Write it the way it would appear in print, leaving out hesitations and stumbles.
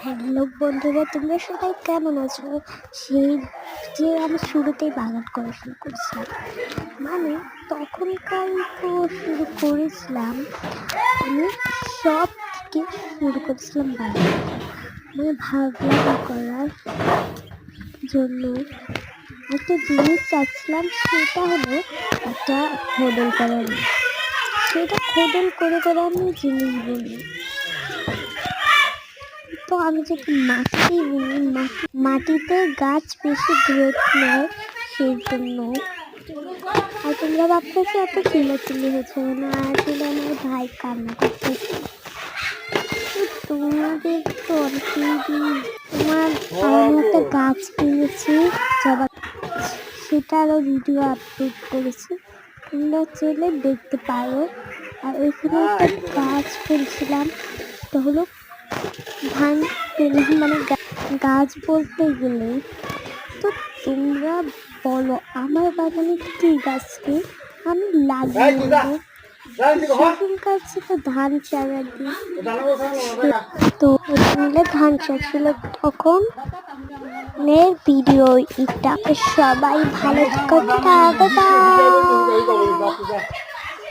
Hello বন্ধুরা, তোমরা সবাই কেমন আছো? সেই যে আমি শুরুতেই বাগান করা শুরু করেছিলাম, মানে তখনকার তো শুরু করেছিলাম আমি সব থেকে শুরু করেছিলাম বাগান করা। মানে ভাবলাম করার জন্য একটা জিনিস চাচ্ছিলাম, সেটা হলো একটা খোদল করা। সেটা খোদল করে করে আমি জিনিস বলি। তো আমি যদি মাটি বুনি, মাটিতে গাছ বেশি গ্রোথ নেয়, সেই জন্য। আর তোমরা ভাবতেছো এত চিল্লাচিল্লি হচ্ছে না, আসলে আমার ভাই কান্না করতেছে। তোমাদের তো অনেকেই আমি একটা গাছ কিনেছি, জবা, সেটারও ভিডিও আপলোড করেছি, তোমরা চাইলে দেখতে পারো। আর এখানে একটা গাছ ফেলছিলাম, সেটা হলো ধান পেলাম। মানে গাছ বলতে গেলে তো তোমরা বলো আমার বাগানে কি গাছকে আমি লাগিয়ে দেবো। সেদিন গাছে তো ধান চারা দিই, তো মিলে ধান চাচ্ছিল তখন ভিডিও। এটা সবাই ভালো থাকো।